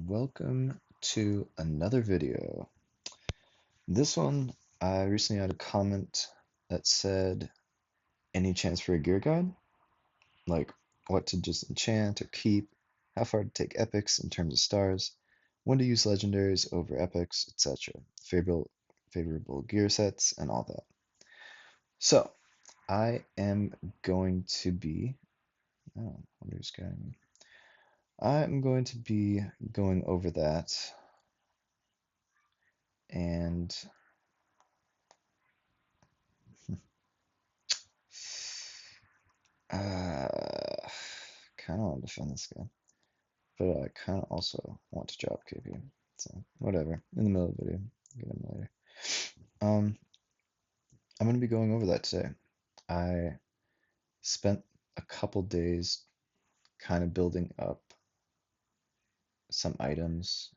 Welcome to another video. This one, I recently had a comment that said, any chance for a gear guide? Like what to disenchant or keep, how far to take epics in terms of stars, when to use legendaries over epics, etc. Favorable gear sets and all that. So, I am going to be, oh, wonder who's guiding me. I'm going to be going over that and Uh, kind of want to defend this guy, but I kind of also want to drop KP. So whatever. In the middle of the video, get him later. Um, I'm gonna be going over that today. I spent a couple days kind of building up some items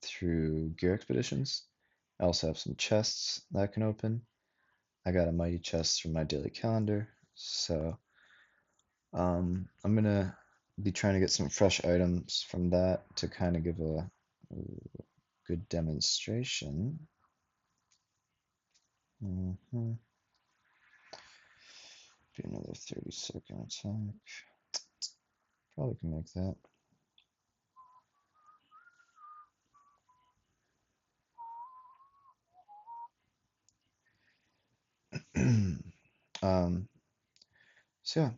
through gear expeditions. I also have some chests that I can open. I got a mighty chest from my daily calendar, so I'm gonna be trying to get some fresh items from that to kind of give a good demonstration. Be another 30-second attack. Probably can make that. um, so yeah,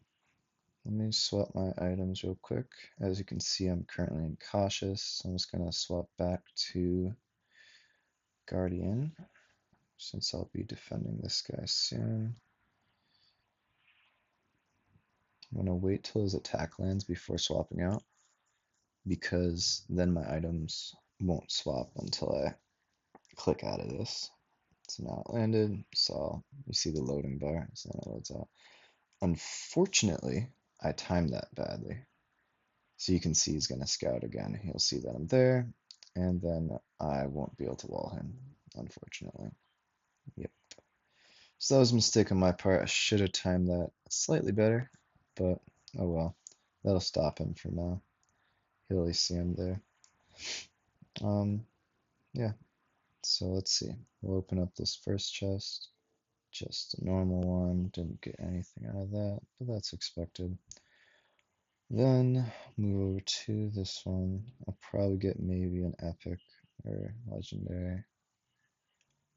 let me swap my items real quick. As you can see, I'm currently in cautious. I'm just gonna swap back to Guardian since I'll be defending this guy soon. I'm gonna wait till his attack lands before swapping out because then my items won't swap until I click out of this. So now it landed, so you see the loading bar, so then it loads out. Unfortunately, I timed that badly. So you can see he's gonna scout again. He'll see that I'm there, and then I won't be able to wall him, unfortunately. Yep. So that was a mistake on my part. I should have timed that slightly better, but oh well. That'll stop him for now. He'll at least see him there. Yeah. So let's see. We'll open up this first chest. Just a normal one. Didn't get anything out of that, but that's expected. Then move over to this one. I'll probably get maybe an epic or legendary.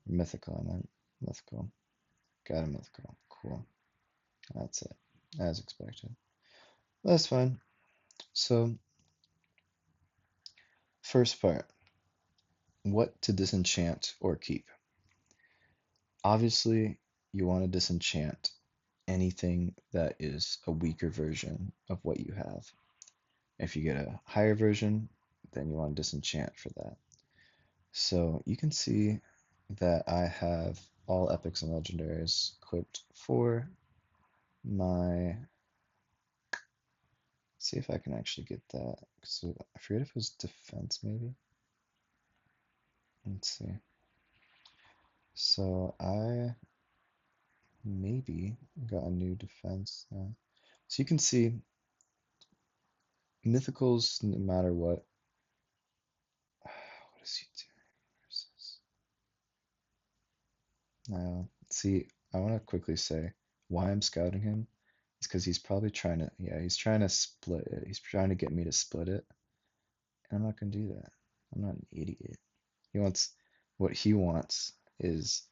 Mythical, I meant. Mythical. Got a mythical. Cool. That's it. As expected. That's fine. So, first part. What to disenchant or keep? Obviously, you want to disenchant anything that is a weaker version of what you have. If you get a higher version, then you want to disenchant for that. So you can see that I have all epics and legendaries equipped for my. See if I can actually get that. So I forget if it was defense, maybe. Let's see. So I maybe got a new defense now. So you can see mythicals, no matter what. What is he doing? See, I want to quickly say why I'm scouting him is because he's probably trying to, yeah, he's trying to split it. He's trying to get me to split it, and I'm not gonna do that. I'm not an idiot. He wants, what he wants is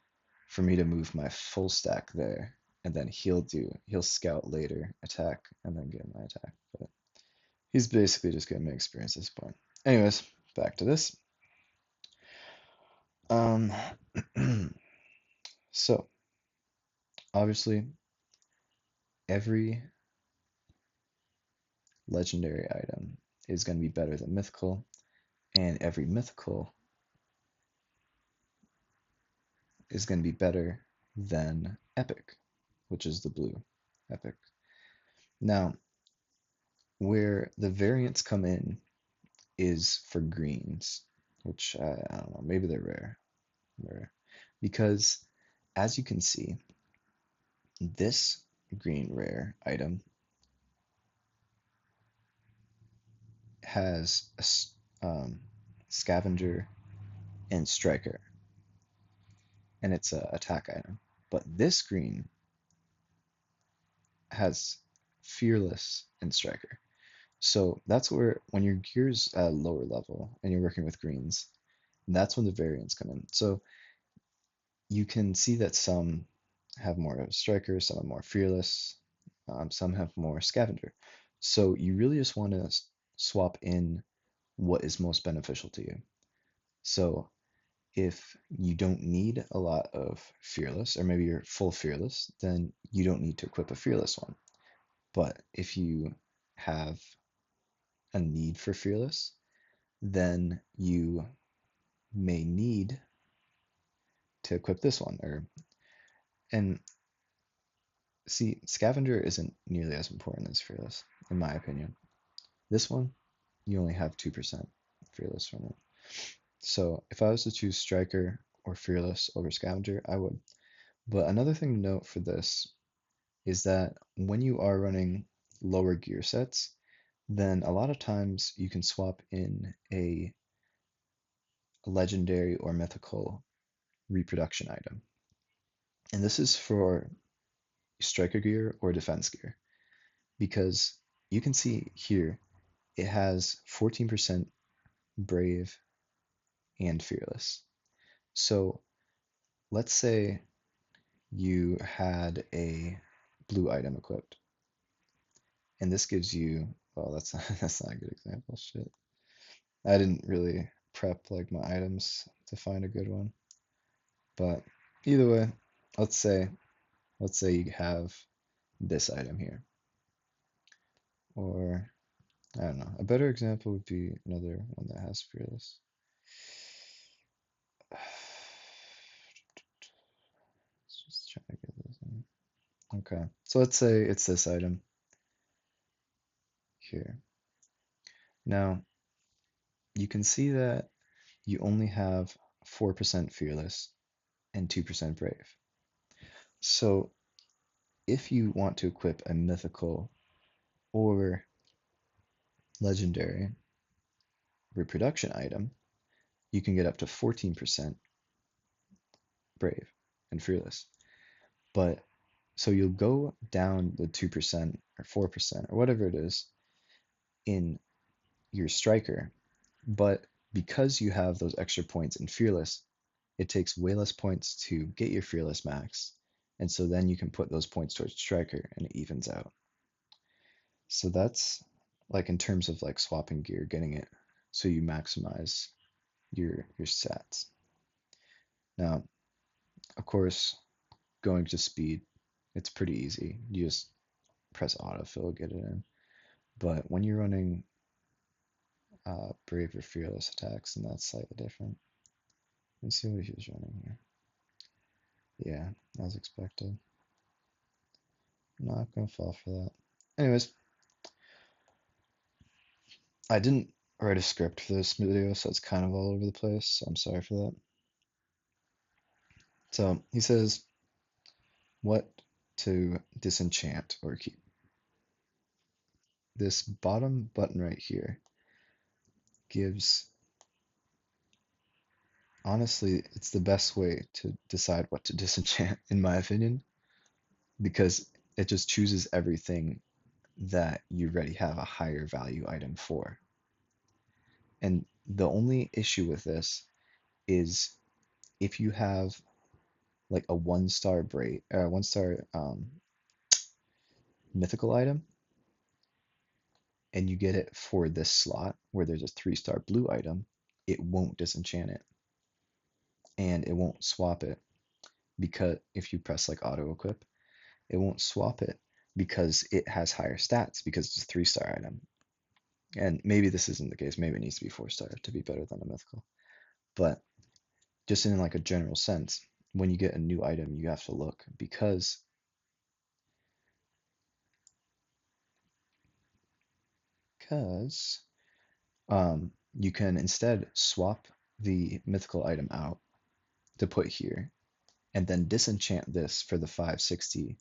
for me to move my full stack there, and then he'll scout later, attack, and then get my attack. But he's basically just getting me experience at this point. Anyways, back to this. Um, so obviously every legendary item is going to be better than mythical, and every mythical is going to be better than epic, which is the blue epic. Now, where the variants come in is for greens, which I don't know, maybe they're rare, because as you can see, this green rare item has um, Scavenger, and Striker, and it's a attack item. But this green has Fearless and Striker. So that's where when your gear's at a lower level and you're working with greens, that's when the variants come in. So you can see that some have more Striker, some have more Fearless, some have more Scavenger. So you really just want to swap in what is most beneficial to you. So if you don't need a lot of Fearless, or maybe you're full Fearless, then you don't need to equip a Fearless one. But if you have a need for Fearless, then you may need to equip this one. Or and see, Scavenger isn't nearly as important as Fearless, in my opinion. This one, you only have 2% Fearless from it. So if I was to choose Striker or Fearless over Scavenger, I would. But another thing to note for this is that when you are running lower gear sets, then a lot of times you can swap in a legendary or mythical reproduction item. And this is for striker gear or defense gear because you can see here it has 14% brave and fearless. So let's say you had a blue item equipped, and this gives you, well, that's that's not a good example. Shit. I didn't really prep like my items to find a good one. But either way, let's say let's say you have this item here. Or I don't know. A better example would be another one that has fearless. Let's just try to get this in. Okay. So let's say it's this item here. Now, you can see that you only have 4% fearless and 2% brave. So if you want to equip a mythical or legendary reproduction item, you can get up to 14% brave and fearless. But so you'll go down the 2% or 4% or whatever it is in your striker, but because you have those extra points in fearless, it takes way less points to get your fearless max. And so then you can put those points towards striker and it evens out. So that's like in terms of like swapping gear, getting it so you maximize your stats. Now, of course, going to speed, it's pretty easy. You just press autofill, get it in. But when you're running brave or fearless attacks, and that's slightly different. Let's see what he was running here. Yeah, as expected. Not gonna fall for that. Anyways, I didn't write a script for this video, so it's kind of all over the place. So I'm sorry for that. So he says what to disenchant or keep. This bottom button right here gives, honestly, it's the best way to decide what to disenchant, in my opinion, because it just chooses everything that you already have a higher value item for. And the only issue with this is if you have like a 1-star break or 1-star mythical item and you get it for this slot where there's a 3-star blue item, it won't disenchant it and it won't swap it because if you press like auto equip, it won't swap it because it has higher stats because it's a 3-star item. And maybe this isn't the case. Maybe it needs to be 4-star to be better than a mythical. But just in like a general sense, when you get a new item, you have to look because you can instead swap the mythical item out to put here and then disenchant this for the 560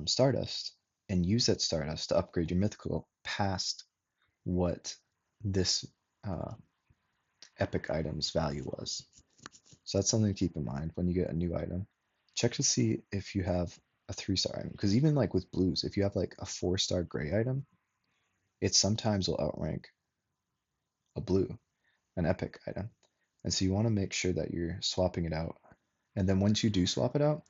Stardust and use that Stardust to upgrade your mythical past what this uh, epic item's value was. So that's something to keep in mind when you get a new item. Check to see if you have a 3-star item. Because even like with blues, if you have like a 4-star gray item, it sometimes will outrank a blue, an epic item. And so you want to make sure that you're swapping it out. And then once you do swap it out,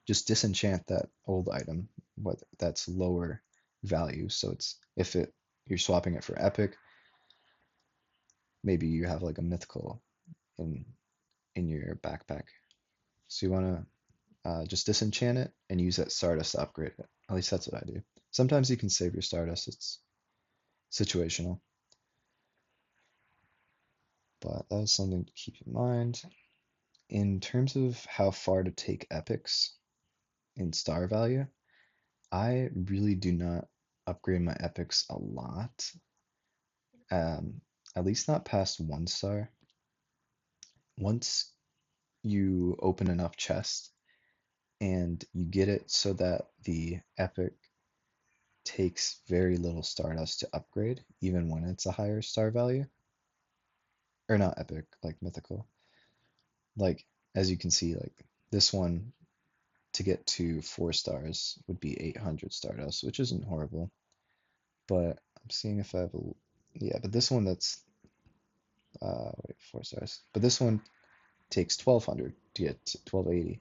just disenchant that old item, what that's lower value. So it's if it you're swapping it for epic, maybe you have like a mythical in your backpack. So you want to just disenchant it and use that Stardust to upgrade it. At least that's what I do. Sometimes you can save your Stardust. It's situational, but that is something to keep in mind. In terms of how far to take epics in star value, I really do not upgrade my epics a lot. Um, at least not past 1 star. Once you open enough chests and you get it so that the epic takes very little Stardust to upgrade, even when it's a higher star value. Or not epic, like mythical. Like, as you can see, like this one to get to 4 stars would be 800 Stardust, which isn't horrible. But I'm seeing if I have a. Yeah, but this one that's. Wait, 4 stars. But this one takes 1200 to get to 1280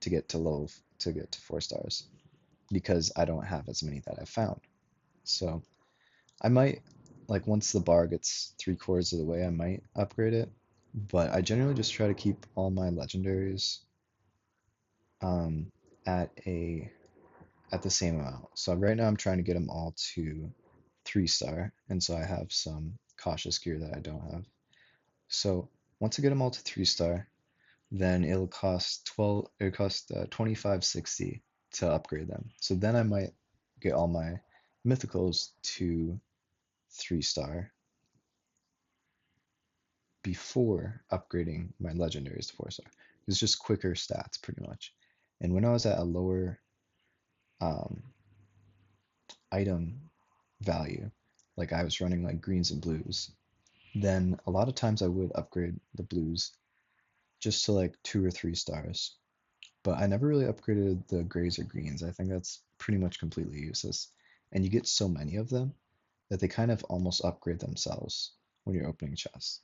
to get to low to get to 4 stars because I don't have as many that I found. So I might, like, once the bar gets 3/4 of the way, I might upgrade it. But I generally just try to keep all my legendaries um, at a at the same amount. So right now I'm trying to get them all to 3 star, and so I have some cautious gear that I don't have. So once I get them all to 3 star, then it'll cost 2560 to upgrade them. So then I might get all my mythicals to 3 star before upgrading my legendaries to 4 star. It's just quicker stats pretty much. And when I was at a lower um, item value, like I was running like greens and blues, then a lot of times I would upgrade the blues just to like 2 or 3 stars. But I never really upgraded the grays or greens. I think that's pretty much completely useless. And you get so many of them that they kind of almost upgrade themselves when you're opening chests.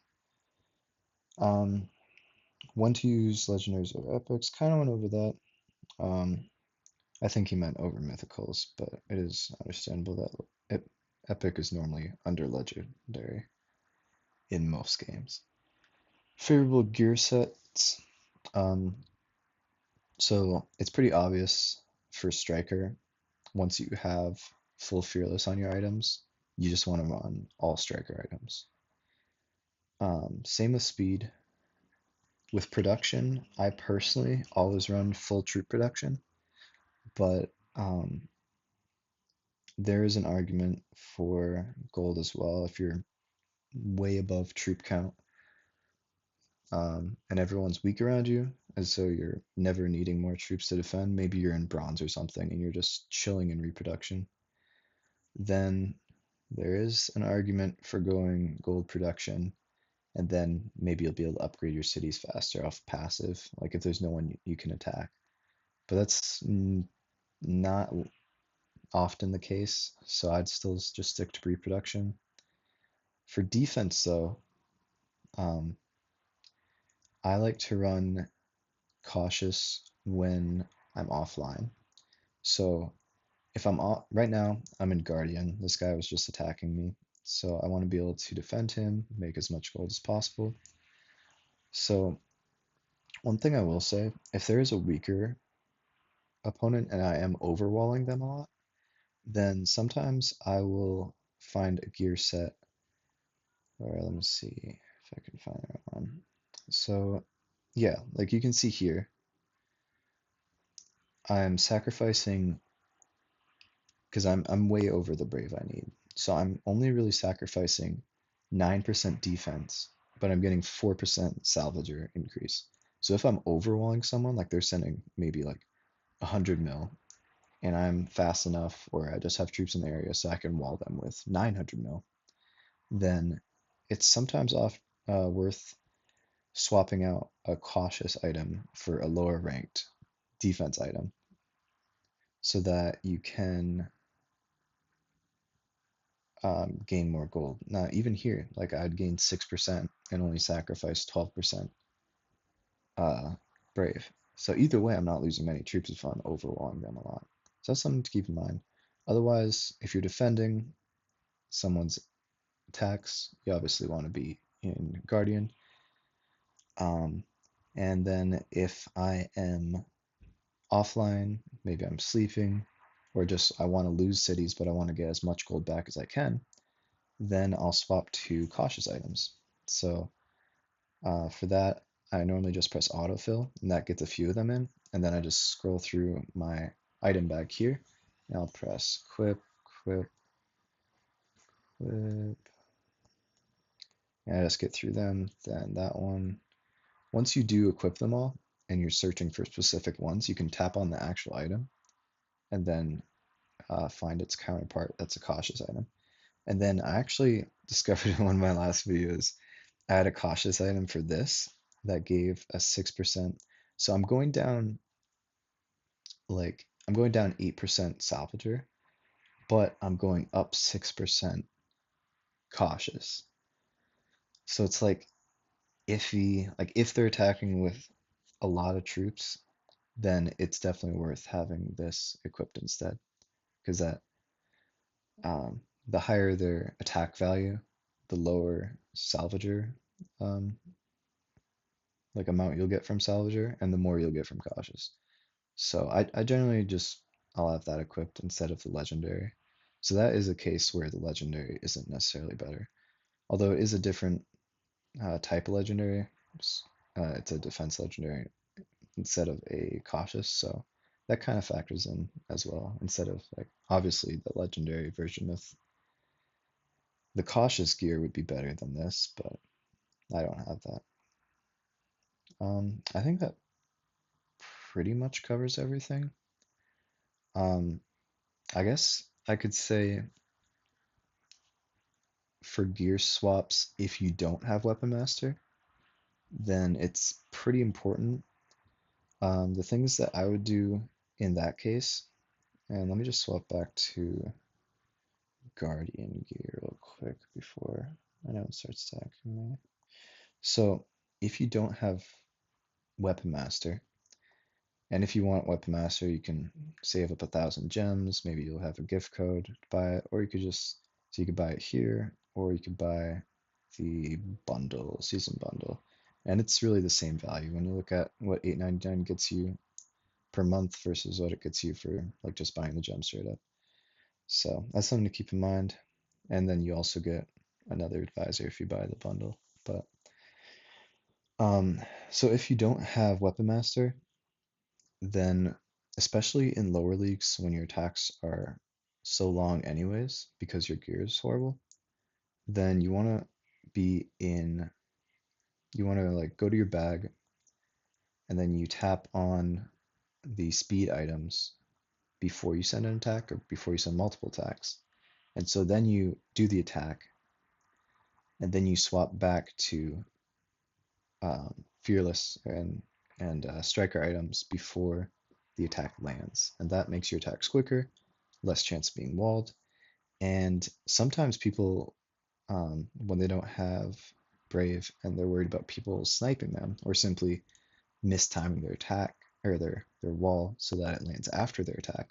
Um, when to use legendaries or epics, kind of went over that. Um, I think he meant over mythicals, but it is understandable that epic is normally under legendary in most games. Favorable gear sets. Um, so it's pretty obvious for Striker, once you have full Fearless on your items, you just want to run all Striker items. Same with speed. With production, I personally always run full troop production, but there is an argument for gold as well. If you're way above troop count and everyone's weak around you, and so you're never needing more troops to defend, maybe you're in bronze or something and you're just chilling in reproduction, then there is an argument for going gold production, and then maybe you'll be able to upgrade your cities faster off passive, like if there's no one you can attack. But that's not often the case, so I'd still just stick to reproduction. For defense, though, um, I like to run cautious when I'm offline. So if I'm off, right now, I'm in Guardian. This guy was just attacking me. So I want to be able to defend him, make as much gold as possible. So one thing I will say, if there is a weaker opponent and I am overwalling them a lot, then sometimes I will find a gear set, or let me see if I can find one. So yeah, like you can see here, I'm sacrificing because I'm way over the brave I need. So I'm only really sacrificing 9% defense, but I'm getting 4% salvager increase. So if I'm overwalling someone, like they're sending maybe like 100 mil, and I'm fast enough, or I just have troops in the area so I can wall them with 900 mil, then it's sometimes off worth swapping out a cautious item for a lower ranked defense item so that you can gain more gold. Now, even here, like I'd gain 6% and only sacrifice 12% uh, brave. So either way, I'm not losing many troops if I'm overwhelming them a lot. So that's something to keep in mind. Otherwise, if you're defending someone's attacks, you obviously want to be in Guardian. Um, and then if I am offline, maybe I'm sleeping, or just I want to lose cities, but I want to get as much gold back as I can, then I'll swap to cautious items. So for that, I normally just press autofill, and that gets a few of them in, and then I just scroll through my item bag here, and I'll press equip, and I just get through them, then that one. Once you do equip them all, and you're searching for specific ones, you can tap on the actual item, and then find its counterpart that's a cautious item. And then I actually discovered in one of my last videos, I had a cautious item for this that gave a 6%. So I'm going down 8% salvager, but I'm going up 6% cautious. So it's like iffy, like if they're attacking with a lot of troops, then it's definitely worth having this equipped instead. Because that the higher their attack value, the lower salvager um, like amount you'll get from salvager, and the more you'll get from cautious. So I generally just I'll have that equipped instead of the legendary. So that is a case where the legendary isn't necessarily better, although it is a different type of legendary. It's a defense legendary instead of a cautious, so that kind of factors in as well. Instead of like obviously the legendary version of the cautious gear would be better than this, but I don't have that. I think that pretty much covers everything. Um, I guess I could say for gear swaps, if you don't have Weapon Master, then it's pretty important. The things that I would do in that case, and let me just swap back to Guardian gear real quick before I know it starts attacking me. So if you don't have Weapon Master, and if you want Weapon Master, you can save up 1,000 gems. Maybe you'll have a gift code to buy it, or you could just so you could buy it here, or you could buy the bundle, season bundle, and it's really the same value when you look at what 8.99 gets you per month versus what it gets you for like just buying the gem straight up. So that's something to keep in mind. And then you also get another advisor if you buy the bundle. But um, so if you don't have Weapon Master, then especially in lower leagues when your attacks are so long anyways because your gear is horrible, then you want to like go to your bag and then you tap on the speed items before you send an attack or before you send multiple attacks. And so then you do the attack and then you swap back to fearless and striker items before the attack lands, and that makes your attacks quicker, less chance of being walled. And sometimes people, when they don't have Brave and they're worried about people sniping them or simply mistiming their attack or their wall so that it lands after their attack,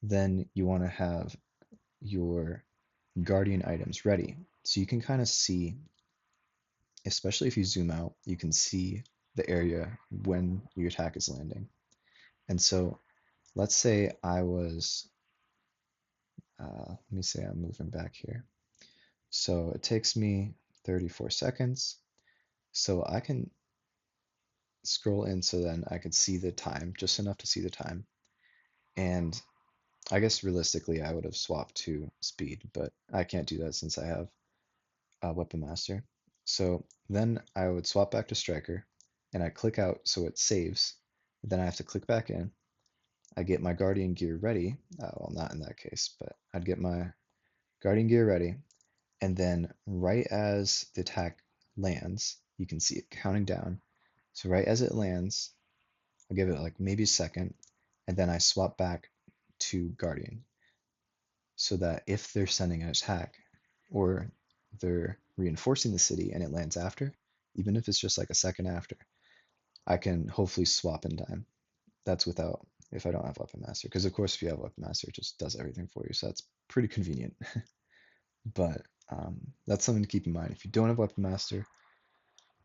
then you want to have your guardian items ready. So you can kind of see, especially if you zoom out, you can see the area when your attack is landing. And so let's say let me say I'm moving back here. So it takes me 34 seconds. So I can scroll in so then I could see the time, just enough to see the time. And I guess realistically I would have swapped to speed, but I can't do that since I have Weapon Master. So then I would swap back to Striker and I click out so it saves. Then I have to click back in. I get my Guardian gear ready. Well, not in that case, but I'd get my Guardian gear ready. and then right as the attack lands, you can see it counting down. So right as it lands, I'll give it like maybe a second, and then I swap back to Guardian so that if they're sending an attack or they're reinforcing the city and it lands after, even if it's just like a second after, I can hopefully swap in time. That's without if I don't have Weapon Master, because of course if you have Weapon Master, it just does everything for you, so that's pretty convenient. But that's something to keep in mind. If you don't have Weapon Master,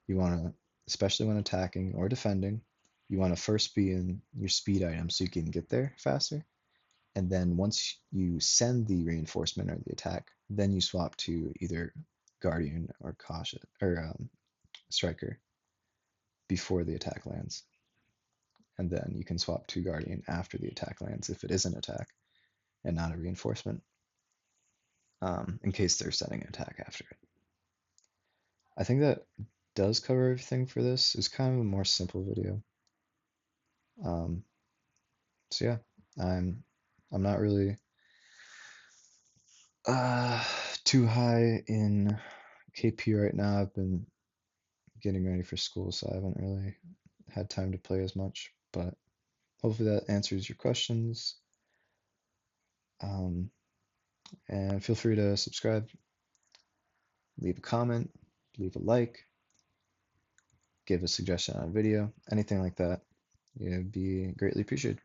you want to, especially when attacking or defending, you want to first be in your speed item so you can get there faster. And then once you send the reinforcement or the attack, then you swap to either Guardian or Cautious or Striker before the attack lands. And then you can swap to Guardian after the attack lands if it is an attack and not a reinforcement, in case they're sending an attack after it. I think that does cover everything for this. It's kind of a more simple video. Um, so yeah, I'm not really uh, too high in KP right now. I've been getting ready for school, so I haven't really had time to play as much. But hopefully that answers your questions. Um, and feel free to subscribe, leave a comment, leave a like, give a suggestion on a video, anything like that. It'd be greatly appreciated.